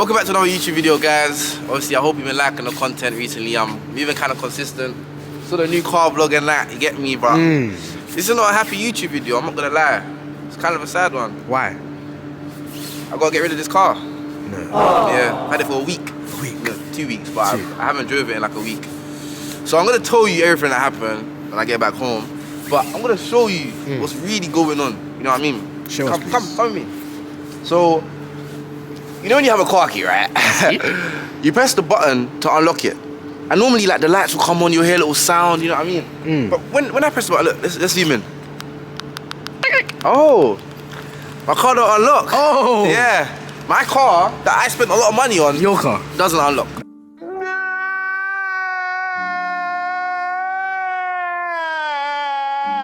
Welcome back to another YouTube video, guys. Obviously, I hope you've been liking the content recently. I'm moving kind of consistent. So the new car vlog and that, you get me, bro. This is not a happy YouTube video, I'm not gonna lie. It's kind of a sad one. Why? I gotta get rid of this car. No. Yeah, I had it for a week. No, 2 weeks, but I haven't driven it in like a week. So I'm gonna tell you everything that happened when I get back home. But I'm gonna show you what's really going on. You know what I mean? Show us, please. Come with me. So, you know when you have a car key, right? You press the button to unlock it. And normally like the lights will come on, you'll hear a little sound, you know what I mean? But when I press the button, look, let's zoom in. Oh, my car don't unlock. Oh. Yeah, my car that I spent a lot of money on. Your car? Doesn't unlock.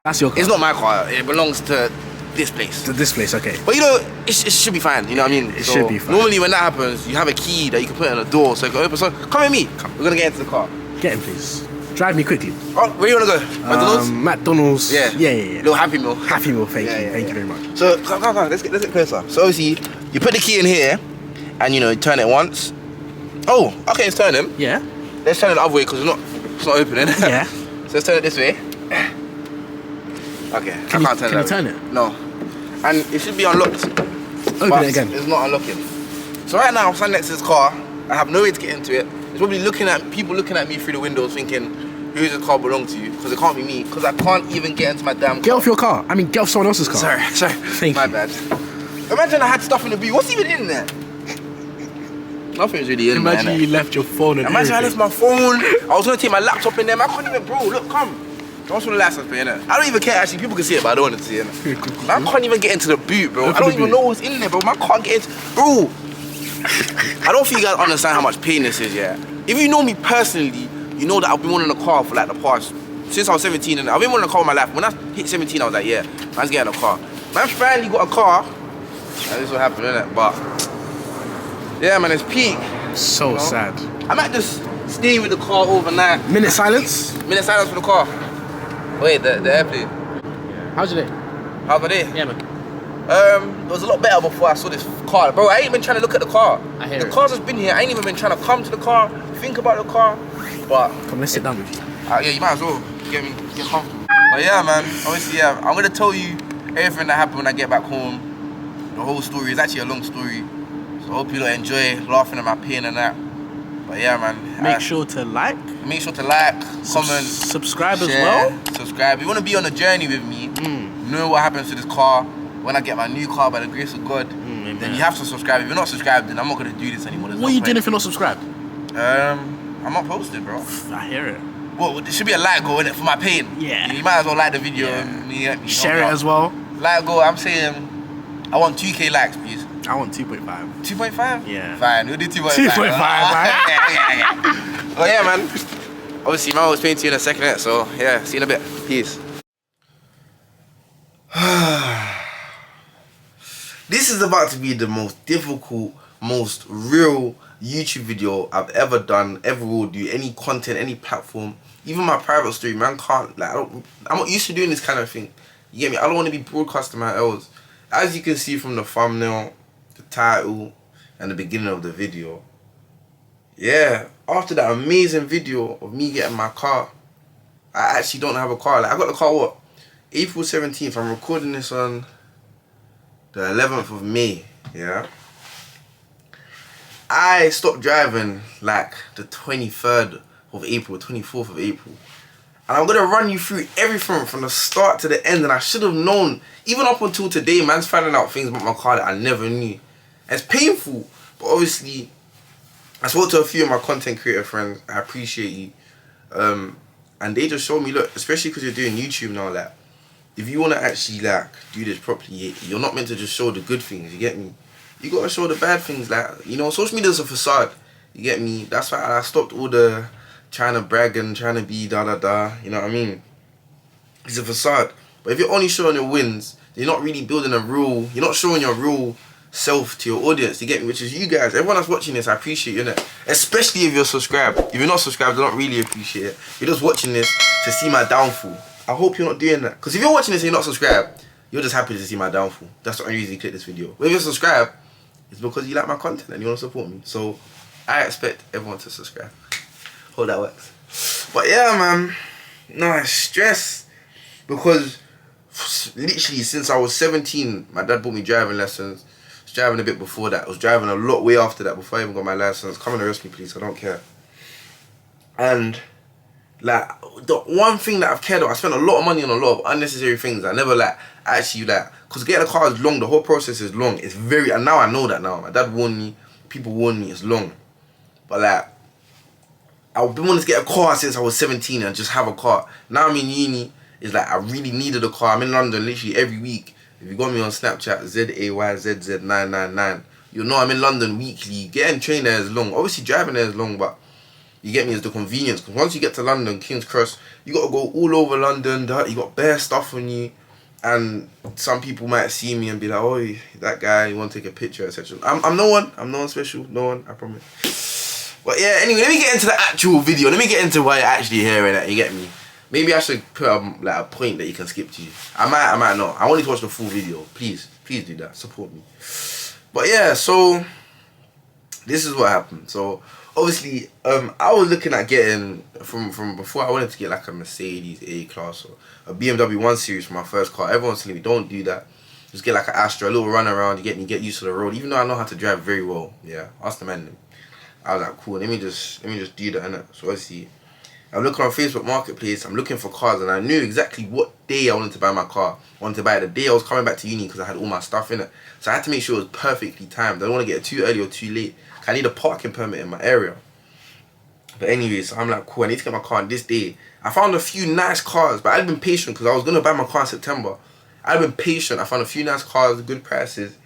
That's your car? It's not my car, it belongs to this place. To this place, okay. But you know, it should be fine, you know what I mean? It should be fine. Normally when that happens, you have a key that you can put in the door so it can open. So come with me, we're gonna get into the car. Get in, please. Drive me quickly. Oh, where you wanna go? McDonald's? McDonald's. Yeah. Little Happy Meal. Happy Meal, thank you. Thank you very much. So come, let's get closer. So obviously, you put the key in here, and you know, you turn it once. Oh, okay, it's turning. Yeah. Let's turn it the other way because it's not opening. Yeah. So let's turn it this way. Okay, Can you turn it? No. And it should be unlocked. Open it again. It's not unlocking. So right now I'm standing next to this car. I have no way to get into it. It's probably people looking at me through the windows thinking, who does the car belong to? Because it can't be me. Because I can't even get into my damn car. Get off your car. I mean, get off someone else's car. Sorry. Thank you. My bad. Imagine I had stuff in the boot. What's even in there? Nothing's really in there. Imagine you left your phone and Imagine I left my phone. I was gonna take my laptop in there. I couldn't even, bro. Look, come. Don't show the license plate, innit? I don't even care, actually. People can see it, but I don't want to see it. I can't even get into the boot, bro. I don't even know what's in there, bro. I can't get into... Bro, I don't think you guys understand how much pain this is, yeah? If you know me personally, you know that I've been wanting a car for like the past... Since I was 17, and I've been wanting a car in my life. When I hit 17, I was like, yeah, man's getting a car. Man finally got a car. And this is what happened, innit? But... Yeah, man, it's peak. So you know? sad. I might just stay with the car overnight. Minute silence? Minute silence for the car. Wait, the airplane. How's your day? How's my day? Yeah, man. It was a lot better before I saw this car. Bro, I ain't even trying to look at the car. I hear the car's just been here. I ain't even been trying to come to the car, think about the car. But come, let's sit down with you. Yeah, you might as well get comfortable. But yeah, man, obviously, yeah, I'm gonna tell you everything that happened when I get back home. The whole story is actually a long story. So I hope you enjoy laughing at my pain and that. But yeah, man. Make sure to like, comment, subscribe share, as well. Subscribe. If you want to be on a journey with me, know what happens to this car when I get my new car by the grace of God. Then you have to subscribe. If you're not subscribed, then I'm not gonna do this anymore. What are you doing if you're not subscribed? I'm not posted, bro. I hear it. Well, there should be a like go in it for my pain. Yeah. You might as well like the video and share it as well. Like go. I'm saying, I want 2K likes, please. I want 2.5. 2.5? Yeah. Fine, we'll do 2.5. 2.5, right? yeah. Oh yeah, man. Obviously, man, I was paying to you in a second, so yeah, see you in a bit. Peace. This is about to be the most difficult, most real YouTube video I've ever done, ever will do. Any content, any platform, even my private story, man, can't, like, I'm not used to doing this kind of thing. You get me? I don't want to be broadcasting my L's. As you can see from the thumbnail, the title, and the beginning of the video, yeah, after that amazing video of me getting my car, I actually don't have a car. Like, I got the car, what? April 17th. I'm recording this on the 11th of May, yeah? I stopped driving like the 23rd of April, 24th of April. And I'm going to run you through everything from the start to the end. And I should have known, even up until today, man's finding out things about my car that I never knew. And it's painful, but obviously, I spoke to a few of my content creator friends. I appreciate you. And they just showed me, look, especially because you're doing YouTube now, like, if you want to actually, like, do this properly, you're not meant to just show the good things, you get me? You got to show the bad things, like, you know, social media is a facade, you get me? That's why I stopped all the trying to brag and trying to be da-da-da, you know what I mean? It's a facade. But if you're only showing your wins, you're not really building you're not showing your real self to your audience, you get me? Which is you guys. Everyone that's watching this, I appreciate you, innit? Especially if you're subscribed. If you're not subscribed, I don't really appreciate it. You're just watching this to see my downfall. I hope you're not doing that. Because if you're watching this and you're not subscribed, you're just happy to see my downfall. That's the only reason you click this video. But if you're subscribed, it's because you like my content and you want to support me. So I expect everyone to subscribe. Hope that works. But yeah, man, no, it's stress because literally since I was 17, my dad bought me driving lessons. I was driving a bit before that. I was driving a lot way after that before I even got my license. Come and arrest me, please. I don't care. And like the one thing that I've cared about, I spent a lot of money on a lot of unnecessary things. I never like actually like, because getting a car is long. The whole process is long. It's very, and now I know that now. My dad warned me. People warned me. It's long. But like, I've been wanting to get a car since I was 17 and just have a car. Now I'm in uni. It's like I really needed a car. I'm in London literally every week. If you got me on Snapchat, ZAYZZ999, you'll know I'm in London weekly. Getting train there is long. Obviously driving there is long, but you get me, as the convenience. Because once you get to London, King's Cross, you got to go all over London. You got bare stuff on you. And some people might see me and be like, oh, that guy, you want to take a picture, etc. I'm no one. I'm no one special. No one, I promise. But yeah, anyway, let me get into the actual video. Let me get into why you're actually hearing it. You get me? Maybe I should put like a point that you can skip to. I might not. I want you to watch the full video. Please do that. Support me. But yeah, so this is what happened. So obviously, I was looking at getting from before. I wanted to get like a Mercedes A-Class or a BMW 1 Series for my first car. Everyone's telling me don't do that. Just get like an Astra, a little run around. You get used to the road. Even though I know how to drive very well. Yeah, ask the man. I was like, cool. Let me just do that. Innit? So obviously, I'm looking on Facebook Marketplace. I'm looking for cars, and I knew exactly what day I wanted to buy my car. I wanted to buy it the day I was coming back to uni because I had all my stuff in it. So I had to make sure it was perfectly timed. I don't want to get it too early or too late. I need a parking permit in my area. But anyways, so I'm like, cool, I need to get my car on this day. I found a few nice cars, but I'd been patient because I was going to buy my car in September. I'd been patient. I found a few nice cars, good prices.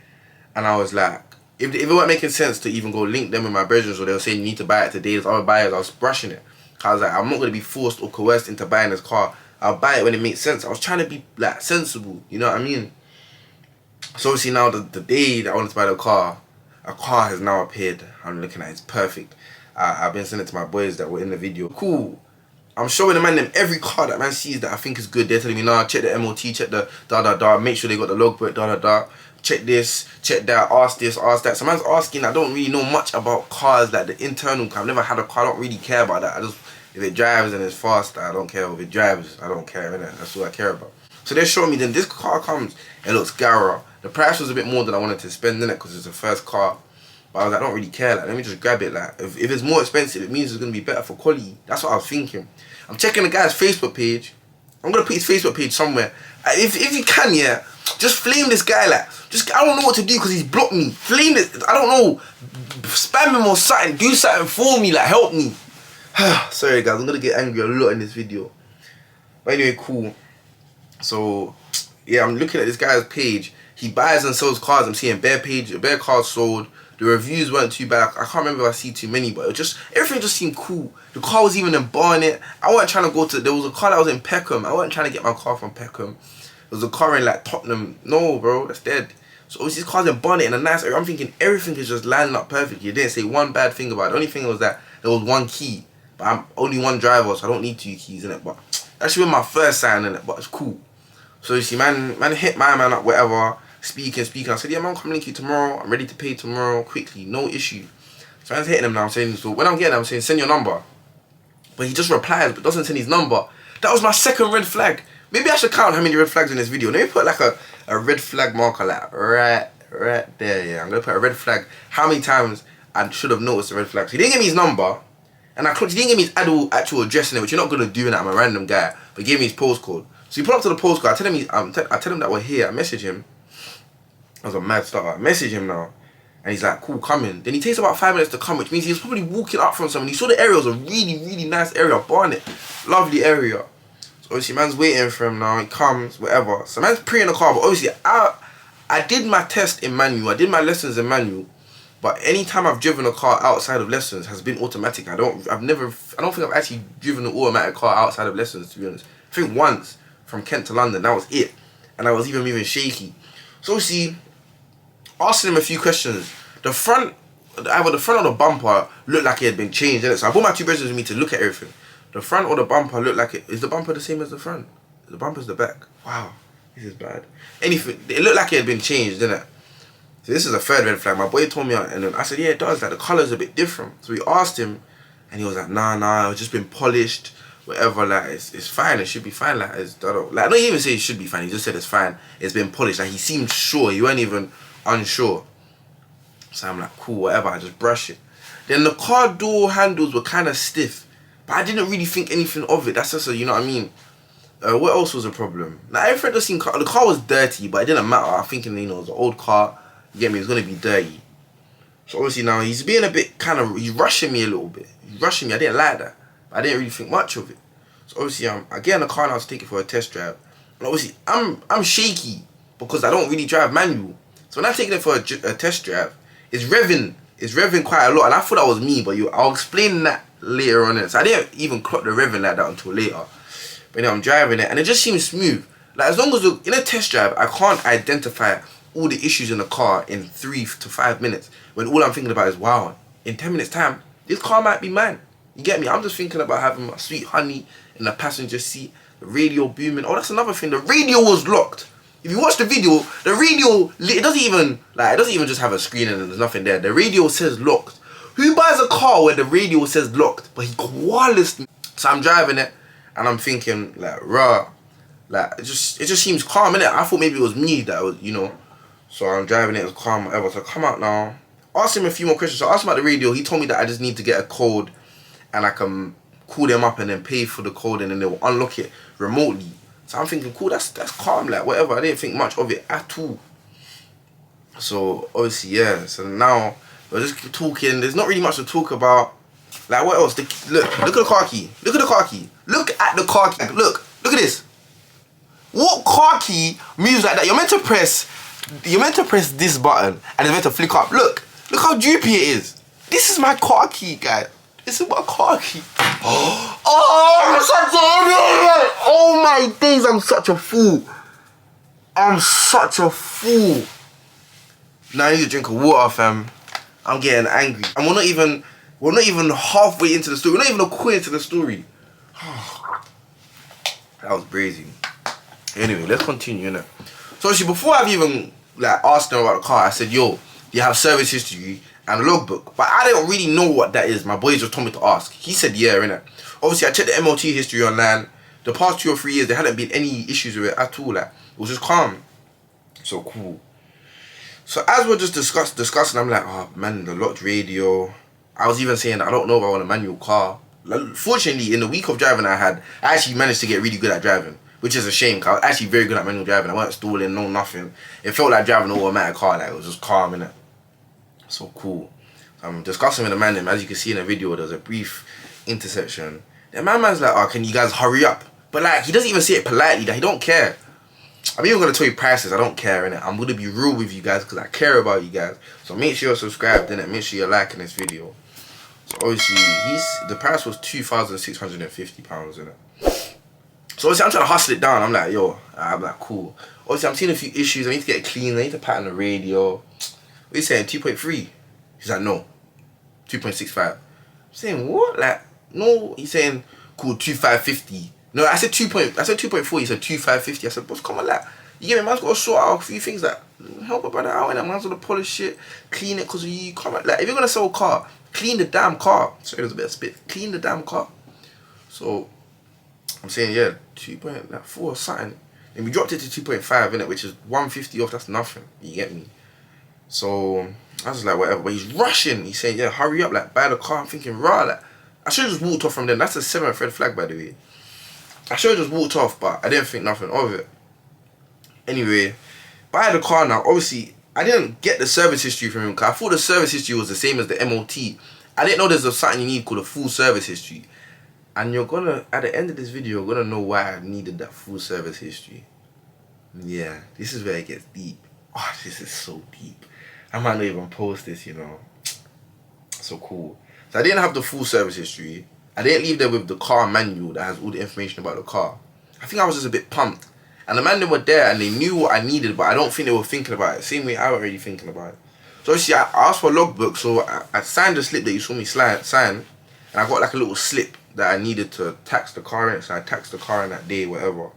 And I was like, if it weren't making sense to even go link them with my brethren, or they were saying you need to buy it today, there's other buyers, I was brushing it. I was like, I'm not going to be forced or coerced into buying this car. I'll buy it when it makes sense. I was trying to be like sensible, you know what I mean? So obviously now the day that I wanted to buy the car, a car has now appeared. I'm looking at it, it's perfect. I've been sending it to my boys that were in the video. Cool. I'm showing the man them every car that man sees that I think is good. They're telling me, nah, check the MOT, check the make sure they got the logbook, check this, check that, ask this, ask that. So man's asking, I don't really know much about cars, like the internal car. I've never had a car, I don't really care about that. If it drives and it's fast, I don't care. If it drives, I don't care, innit? That's all I care about. So they're showing me, then this car comes, it looks Gara. The price was a bit more than I wanted to spend in it because it's the first car. But I was like, I don't really care, like, let me just grab it. Like, if it's more expensive, it means it's going to be better for quality. That's what I was thinking. I'm checking the guy's Facebook page. I'm going to put his Facebook page somewhere. If you can, yeah, just flame this guy, like, I don't know what to do because he's blocked me. Flame this, I don't know, spam him or something, do something for me, like, help me. Sorry guys, I'm going to get angry a lot in this video. But anyway, cool. So, yeah, I'm looking at this guy's page. He buys and sells cars. I'm seeing bare cars sold. The reviews weren't too bad. I can't remember if I see too many, but everything just seemed cool. The car was even in Barnet. I wasn't trying to go to, there was a car that was in Peckham. I wasn't trying to get my car from Peckham. There was a car in like Tottenham. No, bro, that's dead. So obviously this car's in Barnet in a nice area. I'm thinking everything is just lining up perfectly. You didn't say one bad thing about it. The only thing was that there was one key. But I'm only one driver, so I don't need 2 keys in it. But that should be my first sign in it, but it's cool. So you see, man hit my man up, whatever. Speaking. I said, yeah, man, come link you tomorrow. I'm ready to pay tomorrow, quickly, no issue. So man's hitting him now. I'm saying, so when I'm getting him, I'm saying, send your number. But he just replies, but doesn't send his number. That was my second red flag. Maybe I should count how many red flags in this video. Let me put like a red flag marker, like right there. Yeah, I'm gonna put a red flag. How many times I should have noticed the red flags? He didn't give me his number, and he didn't give me his actual address in it, which you're not gonna do. And I'm a random guy, but he gave me his postcode. So he put up to the postcode. I tell him that we're here. I message him. I was a mad starter. I message him now. And he's like, cool, coming. Then he takes about 5 minutes to come, which means he was probably walking up from something. He saw the area was a really, really nice area. Barnet. Lovely area. So obviously, man's waiting for him now. He comes, whatever. So man's pre in the car. But obviously, I did my test in manual. I did my lessons in manual. But anytime I've driven a car outside of lessons has been automatic. I don't think I've actually driven an automatic car outside of lessons, to be honest. I think once from Kent to London, that was it. And I was even moving shaky. So see, asking him a few questions. Either the front or the bumper looked like it had been changed, innit? So I brought my 2 brothers with me to look at everything. The front or the bumper looked like it. Is the bumper the same as the front? The bumper's the back. Wow, this is bad. Anything, it looked like it had been changed, didn't it? So this is a third red flag. My boy told me, and then I said, yeah, it does. Like, the colour's a bit different. So we asked him, and he was like, nah, it's just been polished, whatever. Like, it's fine. It should be fine. Like, I don't even say it should be fine. He just said it's fine. It's been polished. Like, he seemed sure. He weren't even unsure. So I'm like, cool, whatever. I just brush it. Then the car door handles were kind of stiff, but I didn't really think anything of it. That's just you know what I mean. What else was a problem? Now everything just seemed, the car was dirty, but it didn't matter. I'm thinking, you know, it was an old car. You get me? It's gonna be dirty. So obviously now he's being a bit he's rushing me a little bit. He's rushing me. I didn't like that. I didn't really think much of it. So obviously I get in the car now to take it for a test drive. And obviously I'm shaky because I don't really drive manual. So when I'm taking it for a test drive, it's revving quite a lot. And I thought that was me, but I'll explain that later on. So I didn't even clock the revving like that until later. But I'm driving it and it just seems smooth. Like as long as in a test drive, I can't identify all the issues in the car in 3 to 5 minutes. When all I'm thinking about is, wow, in 10 minutes time, this car might be mine. You get me? I'm just thinking about having my sweet honey in the passenger seat, the radio booming. Oh, that's another thing. The radio was locked. If you watch the video, the radio, it doesn't even just have a screen and there's nothing there. The radio says locked. Who buys a car where the radio says locked? But he koalas me. So I'm driving it and I'm thinking like, rah. Like it just seems calm, innit? I thought maybe it was me that was, you know. So I'm driving it, it's calm, whatever. So I come out now. Asked him a few more questions. So I asked him about the radio. He told me that I just need to get a code and I can call them up and then pay for the code and then they'll unlock it remotely. So I'm thinking, cool, that's calm, like whatever. I didn't think much of it at all. So obviously, yeah. So now we're just talking. There's not really much to talk about. Like what else? Look at the car key. Look at the car key. Look at the car key. Look at this. What car key moves like that? You're meant to press this button and it's meant to flick up. Look how droopy it is. This is my car key, guys. This is my car key. Oh, I'm such a, oh my days, I'm such a fool. I'm such a fool. Now I need to drink a water, fam. I'm getting angry. And we're not even halfway into the story. We're not even a quarter into the story. That was brazy. Anyway, let's continue, innit? So actually, before I've even like asked them about the car, I said, yo, you have service history and a logbook. But I don't really know what that is. My boy just told me to ask. He said, yeah, innit? Obviously, I checked the MOT history online. The past 2 or 3 years, there hadn't been any issues with it at all. Like, it was just calm. So cool. So as we're just discussing, I'm like, oh man, the locked radio. I was even saying, I don't know if I want a manual car. Like, fortunately, in the week of driving I actually managed to get really good at driving. Which is a shame, because I was actually very good at manual driving. I wasn't stalling, no nothing. It felt like driving an automatic car, like it was just calm, innit? So cool. So I'm discussing with the man, as you can see in the video, there's a brief intersection. Then my man's like, oh, can you guys hurry up? But like, he doesn't even say it politely, that he don't care. I'm even going to tell you prices, I don't care, innit? I'm going to be real with you guys, because I care about you guys. So make sure you're subscribed, innit? Make sure you're liking this video. So obviously, the price was £2,650, innit? So obviously I'm trying to hustle it down. I'm like, cool. Obviously I'm seeing a few issues. I need to get it clean. I need to pattern the radio. What are you saying? 2.3? He's like, no. 2.65. I'm saying, what? Like, no. He's saying, cool, 2.550. No, I said 2.4. He said 2.550. I said, boss, come on, like, you get me? Man's got to sort out a few things. Like, help a brother out, and man's got to polish shit, clean it, because you come on. Like, if you're gonna sell a car, clean the damn car. Sorry, there's a bit of spit. Clean the damn car. So I'm saying, yeah, 2.4 or something. And we dropped it to 2.5, innit, which is 150 off. That's nothing. You get me? So I was like, whatever. But he's rushing. He's saying, yeah, hurry up, like, buy the car. I'm thinking, rah, like, I should have just walked off from them. That's the 7th red flag, by the way. I should have just walked off, but I didn't think nothing of it. Anyway, buy the car now. Obviously, I didn't get the service history from him, because I thought the service history was the same as the MOT. I didn't know there's something you need called a full service history. And you're gonna, at the end of this video, you're gonna know why I needed that full service history. Yeah, this is where it gets deep. Oh, this is so deep. I might not even post this, you know. So cool. So I didn't have the full service history. I didn't leave there with the car manual that has all the information about the car. I think I was just a bit pumped. And the man, they were there and they knew what I needed, but I don't think they were thinking about it. Same way I was already thinking about it. So obviously I asked for a logbook, so I signed the slip that you saw me sign. And I got like a little slip that I needed to tax the car in, so I taxed the car in that day, whatever.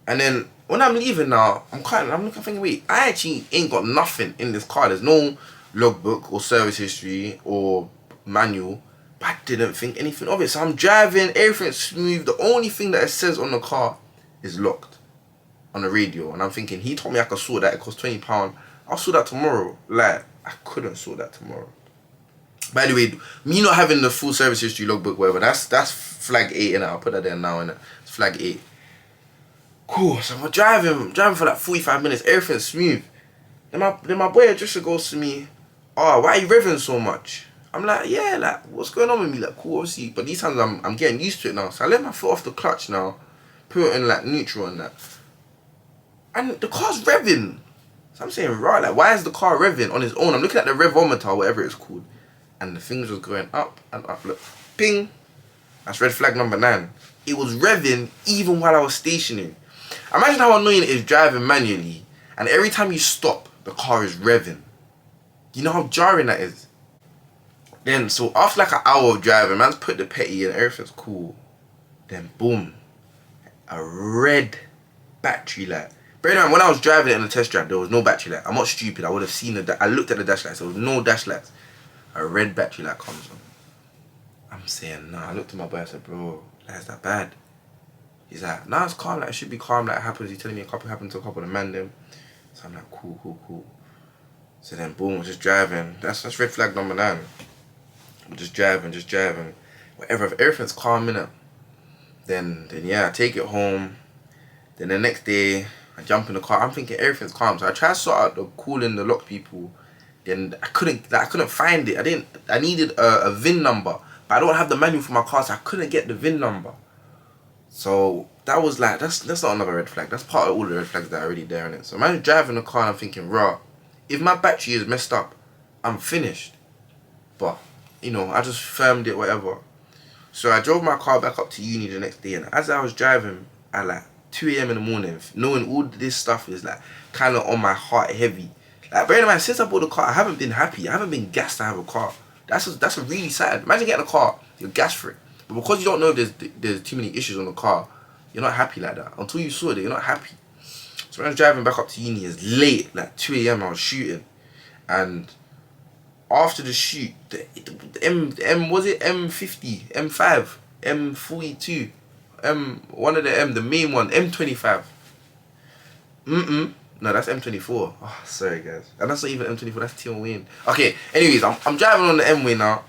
And then when I'm leaving now, I'm looking thinking, wait, I actually ain't got nothing in this car. There's no logbook or service history or manual. But I didn't think anything of it. So I'm driving, everything's smooth. The only thing that it says on the car is locked on the radio. And I'm thinking, he told me I could sort that, it costs £20. I'll sort that tomorrow. Like, I couldn't sort that tomorrow. By the way, me not having the full service history logbook, whatever, that's flag 8, and I'll put that there now, innit? It's flag 8. Cool, so I'm driving for like 45 minutes, everything's smooth. Then my boy just goes to me, oh, why are you revving so much? I'm like, yeah, like, what's going on with me? Like, cool, obviously, but these times I'm getting used to it now. So I let my foot off the clutch now, put it in like neutral and that. And the car's revving. So I'm saying, right, like, why is the car revving on its own? I'm looking at the revometer, or whatever it's called. And the things was going up and up. Look, ping. That's red flag number 9. It was revving even while I was stationary. Imagine how annoying it is driving manually, and every time you stop, the car is revving. You know how jarring that is? Then, so after like an hour of driving, man's put the petty in, everything's cool. Then, boom. A red battery light. Bear in mind, when I was driving it in the test drive, there was no battery light. I'm not stupid. I would have seen it. I looked at the dash lights. There was no dash lights. A red battery light comes on. I'm saying, nah. I looked at my boy. I said, bro, that's that bad. He's like, nah, it's calm. Like, it should be calm. Like, it happens. He's telling me a couple happened to a couple of men them. So I'm like, cool. So then, boom, we're just driving. That's red flag number 9. We're just driving. Whatever. If everything's calm, innit? Then yeah, I take it home. Then the next day, I jump in the car. I'm thinking everything's calm. So I try to sort out the calling the lock people. Then I couldn't find it. I needed a VIN number, but I don't have the manual for my car, so I couldn't get the VIN number. So that was like, that's not another red flag. That's part of all the red flags that are already there in it. So I'm driving the car and I'm thinking, raw, if my battery is messed up, I'm finished. But, you know, I just firmed it, whatever. So I drove my car back up to uni the next day, and as I was driving at like 2 a.m. in the morning, knowing all this stuff is like kind of on my heart heavy. Like, bear in mind, since I bought the car, I haven't been happy. I haven't been gassed to have a car. That's a really sad. Imagine getting a car, you're gassed for it. But because you don't know there's too many issues on the car, you're not happy like that. Until you saw it, you're not happy. So when I was driving back up to uni, it's late, like 2 a.m. I was shooting. And after the shoot, the M was it M50, M5, M42, one of the main one, M25. No, that's M24. Oh, sorry guys. And that's not even M24, that's Tion Wayne. Okay, anyways, I'm driving on the M-Way now.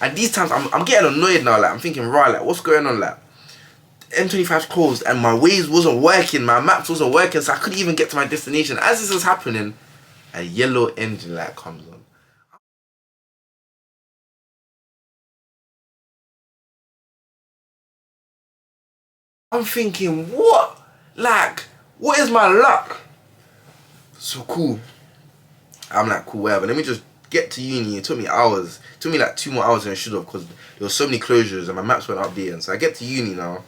And these times I'm getting annoyed now, like I'm thinking, right, like what's going on, like M25's closed and my Waze wasn't working, my maps wasn't working, so I couldn't even get to my destination. As this was happening, a yellow engine light comes on. I'm thinking, what? Like, what is my luck? So cool. I'm like, cool, whatever. Let me just get to uni. It took me hours. It took me like 2 more hours than it should have, because there were so many closures and my maps weren't updating. So I get to uni now,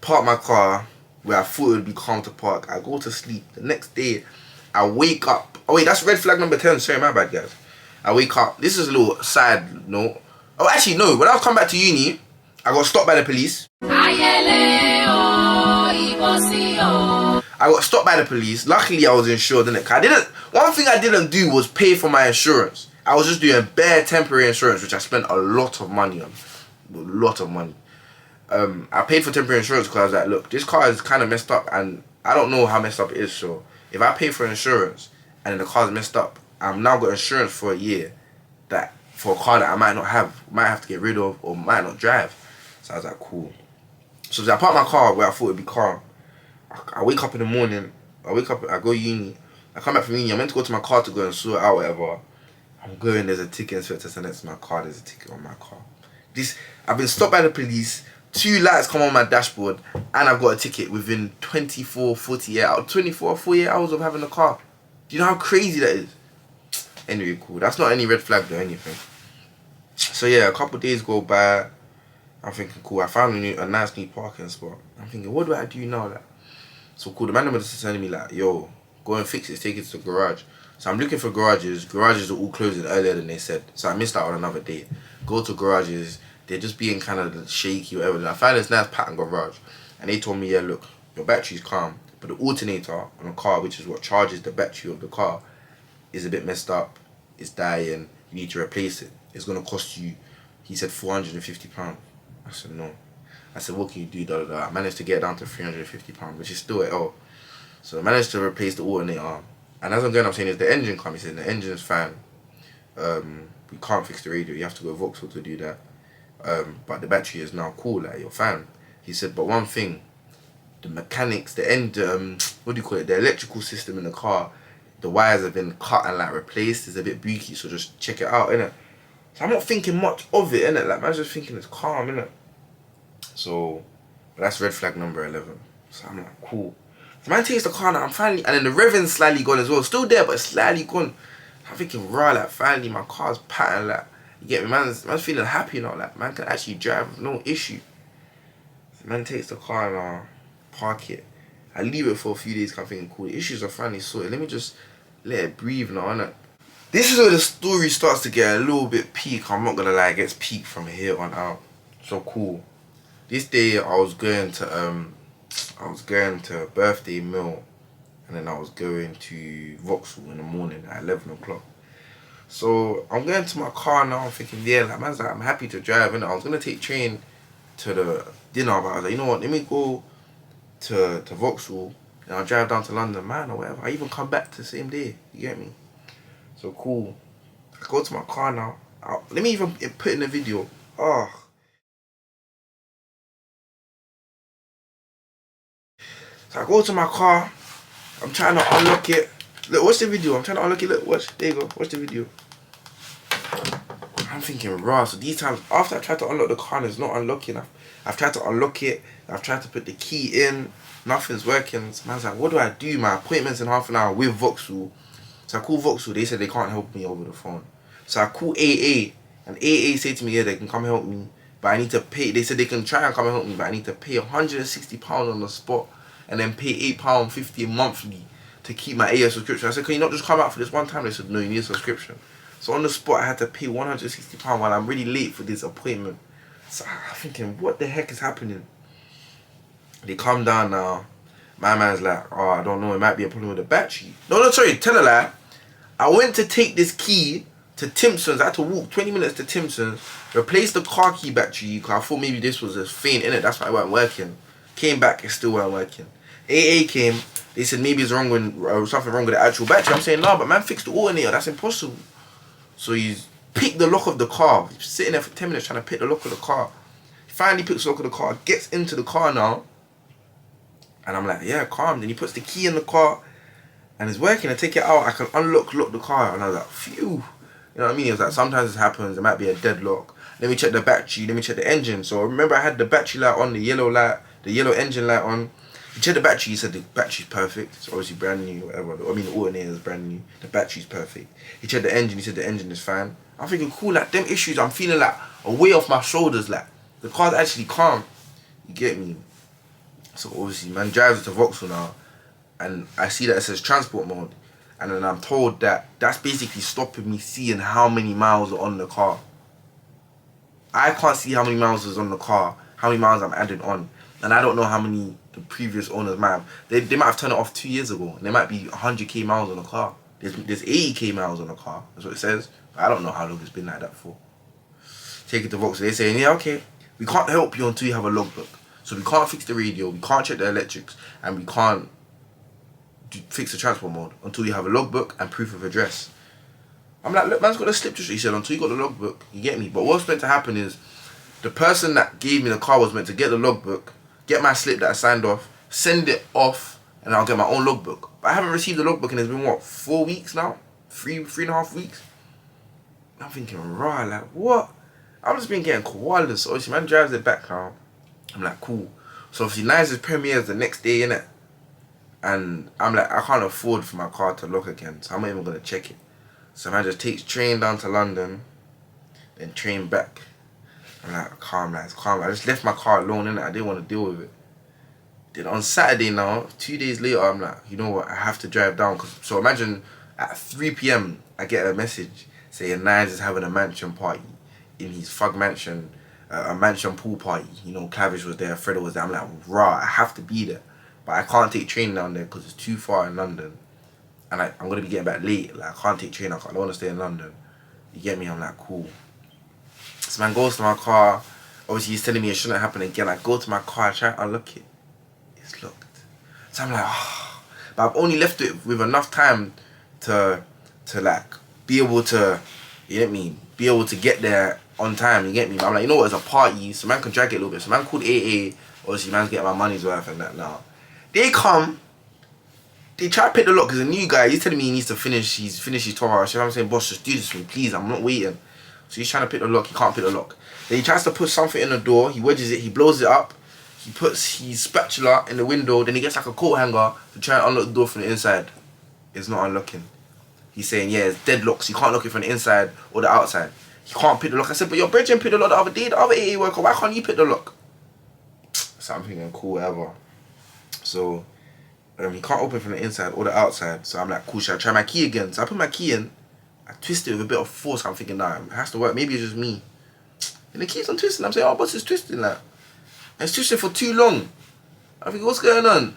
park my car where I thought it would be calm to park. I go to sleep. The next day, I wake up. Oh wait, that's red flag number 10. Sorry, my bad, guys. I wake up. This is a little side note. Oh, actually, no. When I was coming back to uni, I got stopped by the police. I got stopped by the police. Luckily, I was insured, innit? One thing I didn't do was pay for my insurance. I was just doing bare temporary insurance, which I spent a lot of money on. A lot of money. I paid for temporary insurance because I was like, look, this car is kind of messed up, and I don't know how messed up it is. So if I pay for insurance and then the car's messed up, I'm now got insurance for a year that for a car that I might not have, might have to get rid of, or might not drive. So I was like, cool. So I parked my car where I thought it'd be calm. I wake up in the morning. I go uni. I come back from uni. I'm meant to go to my car to go and sort it out, whatever. I'm going. There's a ticket inspector sent next to my car. There's a ticket on my car. I've been stopped by the police. 2 lights come on my dashboard, and I've got a ticket within 48 hours of having the car. Do you know how crazy that is? Anyway, cool. That's not any red flag or anything. So yeah, a couple days go by. I'm thinking, cool. I found a nice new parking spot. I'm thinking, what do I do now? Like, so cool. The man was telling me like, yo, go and fix it. Take it to the garage. So I'm looking for garages. Garages are all closing earlier than they said. So I missed out on another day. Go to garages. They're just being kind of shaky or whatever. I found this nice pattern garage. And they told me, yeah, look, your battery's calm, but but the alternator on a car, which is what charges the battery of the car, is a bit messed up. It's dying. You need to replace it. It's gonna cost you, he said, £450. I said no. I said, what can you do? Da, da, da. I managed to get down to £350, which is still at all. So I managed to replace the alternator. And as I'm going, I'm saying, is the engine come? He said, the engine is fine. We can't fix the radio. You have to go Vauxhall to do that. But the battery is now cool. Like, you're fine. He said, but one thing, the mechanics, the what do you call it? The electrical system in the car, the wires have been cut and like replaced. It's a bit breaky, so just check it out, innit? So I'm not thinking much of it, innit? Like, man's just thinking it's calm, innit? So that's red flag number 11. So I'm like, cool. So man takes the car now, I'm finally, and then the revving's slightly gone as well. Still there, but it's slightly gone. I'm thinking, raw, like, finally my car's patterned, like, you get me? Man's feeling happy now, like, man can actually drive with no issue. So man takes the car now, park it. I leave it for a few days, cause I'm thinking, cool, the issues are finally sorted. Let me just let it breathe now, innit? This is where the story starts to get a little bit peak. I'm not gonna lie, it gets peak from here on out. So cool. This day I was going to a birthday meal, and then I was going to Vauxhall in the morning at 11 o'clock. So I'm going to my car now. I'm thinking, yeah, like, man's like, I'm happy to drive. And I was gonna take train to the dinner, but I was like, you know what? Let me go to Vauxhall and I'll drive down to London, man, or whatever. I even come back the same day. You get me? So cool. I go to my car now. Let me even put in the video. Oh. So I go to my car. I'm trying to unlock it. Look, watch the video. I'm trying to unlock it. Look, watch. There you go. Watch the video. I'm thinking, raw. So these times, after I tried to unlock the car and it's not unlocking, I've tried to unlock it. I've tried to put the key in. Nothing's working. So man's like, what do I do? My appointment's in half an hour with Vauxhall. So I call Vauxhall. They said they can't help me over the phone. So I call AA. And AA said to me, yeah, they can come help me. But I need to pay. They said they can try and come and help me. But I need to pay £160 on the spot. And then pay £8.50 monthly to keep my AA subscription. I said, can you not just come out for this one time? They said, no, you need a subscription. So on the spot, I had to pay £160 while I'm really late for this appointment. So I'm thinking, what the heck is happening? They come down now. My man's like, oh, I don't know, it might be a problem with the battery. No, sorry, tell a lie. I went to take this key to Timpson's. I had to walk 20 minutes to Timpson's, replace the car key battery, because I thought maybe this was a faint in it. That's why it wasn't working. Came back, it still wasn't working. AA came, they said maybe it's wrong with something wrong with the actual battery. I'm saying, no, but man fixed the alternator, that's impossible. So he's picked the lock of the car. He's sitting there for 10 minutes trying to pick the lock of the car. He finally picks the lock of the car, gets into the car now. And I'm like, yeah, calm. Then he puts the key in the car and it's working. I take it out, I can lock the car. And I was like, phew. You know what I mean? It was like, sometimes it happens, there might be a deadlock. Let me check the battery, let me check the engine. So remember I had the battery light on, the yellow light, the yellow engine light on. He checked the battery, he said the battery's perfect. It's obviously brand new, whatever. I mean, the alternator is brand new. The battery's perfect. He checked the engine, he said the engine is fine. I'm thinking, cool, like, them issues, I'm feeling like a weight off my shoulders, like, the car's actually calm. You get me? So obviously, man drives it to Vauxhall now, and I see that it says transport mode. And then I'm told that that's basically stopping me seeing how many miles are on the car. I can't see how many miles is on the car, how many miles I'm adding on. And I don't know how many the previous owners might have. They might have turned it off 2 years ago. And there might be 100k miles on the car. There's 80k miles on the car. That's what it says. But I don't know how long it's been like that for. Take it to Vauxhall. They're saying, yeah, okay, we can't help you until you have a logbook. So we can't fix the radio, we can't check the electrics, and we can't fix the transport mode until you have a logbook and proof of address. I'm like, look, man's got a slip to show. He said, until you got the logbook, you get me. But what's meant to happen is, the person that gave me the car was meant to get the logbook, get my slip that I signed off, send it off, and I'll get my own logbook. But I haven't received the logbook and it's been, what, 4 weeks now? Three and a half weeks? I'm thinking, raw, like, what? I've just been getting koalas. So obviously, man drives it back now. I'm like, cool. So obviously, Nice's premieres the next day, innit? And I'm like, I can't afford for my car to lock again, so I'm not even going to check it. So man just takes train down to London, then train back. I'm like, calm, lads, calm. I just left my car alone, innit? I didn't want to deal with it. Then on Saturday now, 2 days later, I'm like, you know what? I have to drive down. So imagine at 3 p.m, I get a message saying Nines is having a mansion party in his Fug mansion, a mansion pool party. You know, Clavish was there, Fredo was there. I'm like, rah, I have to be there. but I can't take train down there because it's too far in London, and I'm gonna be getting back late. Like I can't take train. I don't want to stay in London. You get me? I'm like, cool. This man goes to my car. Obviously, he's telling me it shouldn't happen again. I go to my car, I try to unlock it. It's locked. So I'm like, oh. But I've only left it with enough time to like be able to, you get me, be able to get there on time. You get me? But I'm like, you know what? It's a party, so man can drag it a little bit. So man called AA. Obviously, man's getting my money's worth and that now. They come. They try to pick the lock because a new guy. He's telling me he needs to finish. He's finished his 12 hours. So I'm saying, boss, just do this for me, please. I'm not waiting. So he's trying to pick the lock. He can't pick the lock. Then he tries to put something in the door. He wedges it. He blows it up. He puts his spatula in the window. Then he gets like a coat hanger to try and unlock the door from the inside. It's not unlocking. He's saying, yeah, it's deadlocked. So you can't lock it from the inside or the outside. He can't pick the lock. I said, but your brethren picked the lock the other day. The other AA worker. Why can't you pick the lock? So I'm thinking, cool, whatever. So he can't open from the inside or the outside. So I'm like, cool, should I try my key again? So I put my key in. I twist it with a bit of force. I'm thinking, nah, it has to work. Maybe it's just me. And it keeps on twisting. I'm saying, oh, boss, it's twisting that. And it's twisting for too long. I think, what's going on?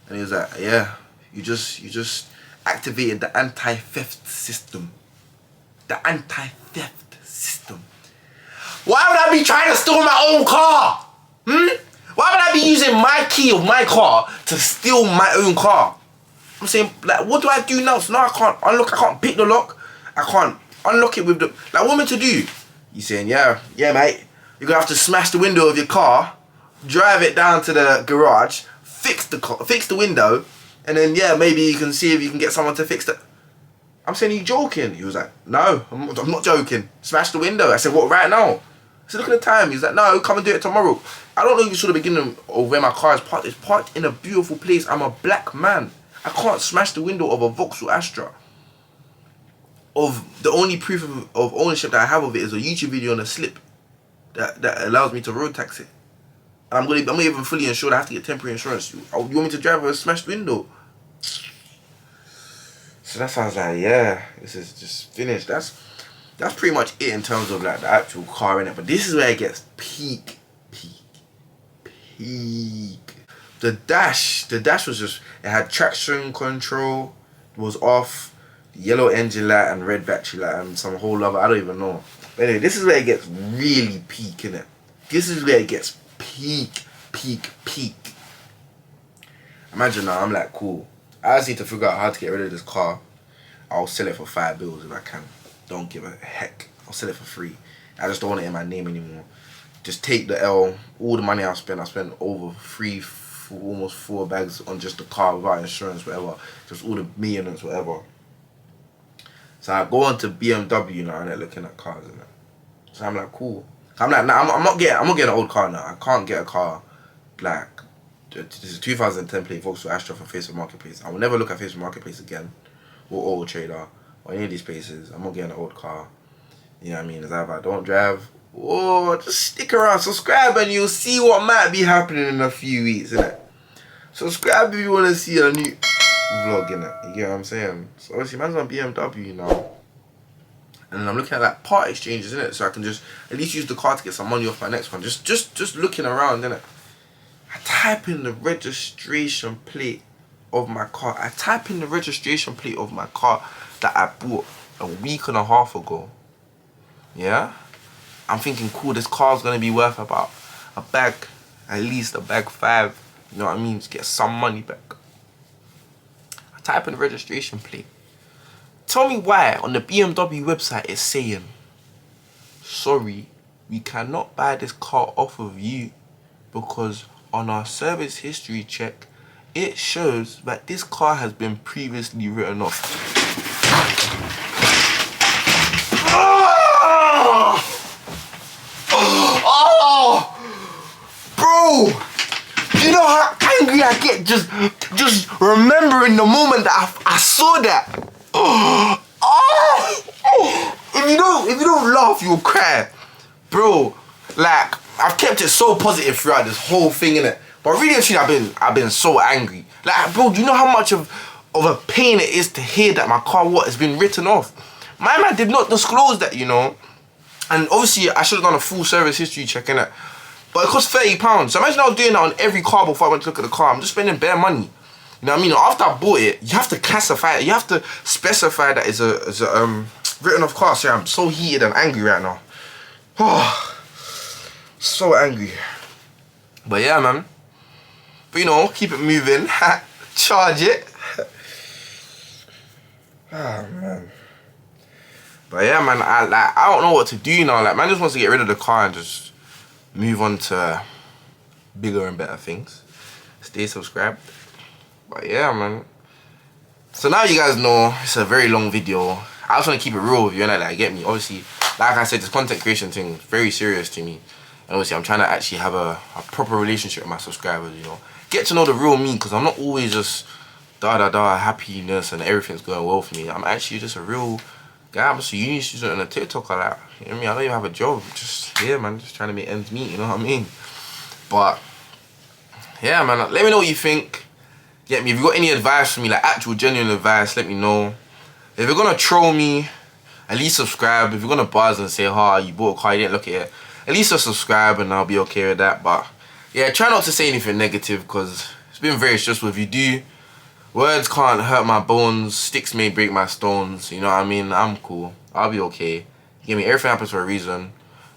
And he was like, yeah, you just activated the anti-theft system. The anti-theft system. Why would I be trying to steal my own car? Why would I be using my key of my car to steal my own car? I'm saying, like, what do I do now? So now I can't unlock, I can't pick the lock. I can't unlock it with the, like, what am I meant to do? He's saying, yeah, mate, you're gonna have to smash the window of your car, drive it down to the garage, fix the window, and then, yeah, maybe you can see if you can get someone to fix it. I'm saying, are you joking? He was like, no, I'm not joking. Smash the window. I said, what, right now? I said, look at the time. He's like, no, come and do it tomorrow. I don't know if you saw the beginning of where my car is parked. It's parked in a beautiful place. I'm a black man. I can't smash the window of a Vauxhall Astra. Of the only proof of ownership that I have of it is a YouTube video on a slip that allows me to road tax it. And I'm not even fully insured. I have to get temporary insurance. You want me to drive a smashed window? So that sounds like, yeah, this is just finished. That's pretty much it in terms of like the actual car in it. But this is where it gets peak. The dash was just, it had traction control, it was off, yellow engine light and red battery light and some whole other, I don't even know. But anyway, this is where it gets really peak, innit? This is where it gets peak. Imagine now, I'm like, cool. I just need to figure out how to get rid of this car. I'll sell it for $5 if I can. Don't give a heck. I'll sell it for free. I just don't want it in my name anymore. Just take the L. All the money I spent over almost 4 bags on just the car without insurance, whatever. Just all the maintenance, whatever. So I go on to BMW now and they're looking at cars and that. So I'm like, cool. I'm like, nah, I'm not getting an old car now. I can't get a car like this is a 2010 plate Vauxhall Astra from Facebook Marketplace. I will never look at Facebook Marketplace again, or Auto Trader, or any of these places. I'm not getting an old car. You know what I mean? It's either I don't drive, or just stick around, subscribe, and you'll see what might be happening in a few weeks, innit? Subscribe if you want to see a new vlog, innit? You get what I'm saying? So obviously, man's on BMW now. And I'm looking at like part exchanges, innit? So I can just at least use the car to get some money off my next one. Just looking around, innit? I type in the registration plate of my car. that I bought a week and a half ago. Yeah? I'm thinking, cool, this car's gonna be worth about a bag, at least a bag 5. You know what I mean? To get some money back. I type in the registration plate. Tell me why on the BMW website it's saying, sorry, we cannot buy this car off of you because on our service history check, it shows that this car has been previously written off. Oh, bro, you know how angry I get just remembering the moment that I saw that. If you don't laugh, you'll cry, bro. Like, I've kept it so positive throughout this whole thing, innit? But really and truly, I've been so angry. Like, bro, do you know how much of a pain it is to hear that my car has been written off? My man did not disclose that, you know. And obviously, I should have done a full service history check, innit? But it costs £30. So imagine I was doing that on every car before I went to look at the car. I'm just spending bare money. You know what I mean? After I bought it, you have to classify it. You have to specify that it's a written off car. So I'm so heated and angry right now. Oh, so angry. But yeah, man. But you know, keep it moving. Charge it. Oh man. But yeah, man. I don't know what to do now. Like, man just wants to get rid of the car and just move on to bigger and better things. Stay subscribed. But yeah, man. So now you guys know it's a very long video. I just want to keep it real with you, and like, get me. Obviously, like I said, this content creation thing is very serious to me. And obviously, I'm trying to actually have a proper relationship with my subscribers, you know. Get to know the real me, because I'm not always just happiness and everything's going well for me. I'm actually just a real guy. I'm just a uni student and a TikToker, like, you know what I mean? I don't even have a job. Just, yeah, man, just trying to make ends meet, you know what I mean? But, yeah, man, let me know what you think. Get me, if you got any advice for me, like actual genuine advice, let me know. If you're gonna troll me, at least subscribe. If you're gonna buzz and say, you bought a car, you didn't look at it, at least just subscribe and I'll be okay with that. But yeah, try not to say anything negative, because it's been very stressful. If you do, words can't hurt my bones, sticks may break my stones, you know what I mean? I'm cool, I'll be okay. You get me, everything happens for a reason.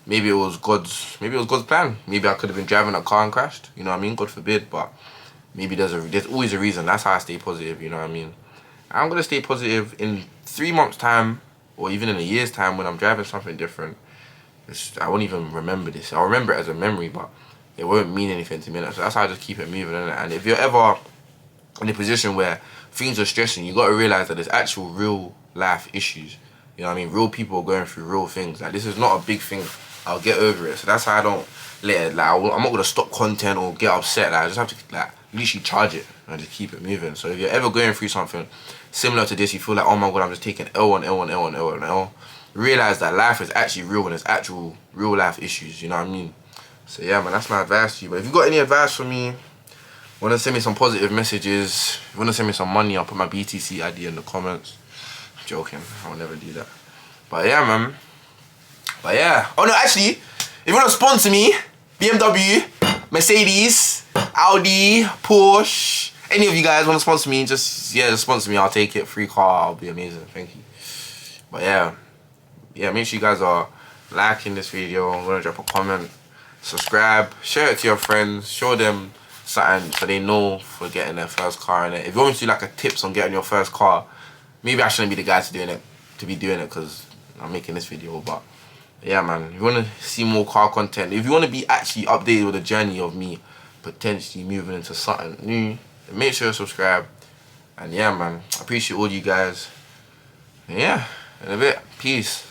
Maybe it was God's plan. Maybe I could have been driving a car and crashed, you know what I mean? God forbid, but maybe there's always a reason. That's how I stay positive, you know what I mean? I'm gonna stay positive in 3 months' time, or even in a year's time when I'm driving something different. I won't even remember this. I'll remember it as a memory, but it won't mean anything to me. So that's how I just keep it moving. And if you're ever in a position where things are stressing, you gotta realize that there's actual real life issues. You know what I mean? Real people are going through real things. Like, this is not a big thing. I'll get over it. So that's how I don't let it, like, I'm not gonna stop content or get upset. Like, I just have to, like, literally charge it and just keep it moving. So if you're ever going through something similar to this, you feel like, oh my god, I'm just taking L on L on L on L on L, realize that life is actually real and there's actual real life issues, you know what I mean? So yeah, man, that's my advice to you. But if you got any advice for me, want to send me some positive messages, if you want to send me some money, I'll put my BTC ID in the comments. I'm joking, I will never do that. But yeah, man. But yeah, oh no, actually, if you want to sponsor me, BMW, Mercedes, Audi, Porsche, any of you guys want to sponsor me, just sponsor me. I'll take it. Free car, I'll be amazing. Thank you. But yeah, make sure you guys are liking this video. I'm gonna drop a comment, subscribe, share it to your friends, show them something so they know for getting their first car in it. If you want me to do like a tips on getting your first car, maybe I shouldn't be the guy to be doing it because I'm making this video. But yeah, man, if you want to see more car content, if you want to be actually updated with the journey of me potentially moving into something new, then make sure to subscribe. And yeah, man, I appreciate all you guys. And yeah, in a bit, peace.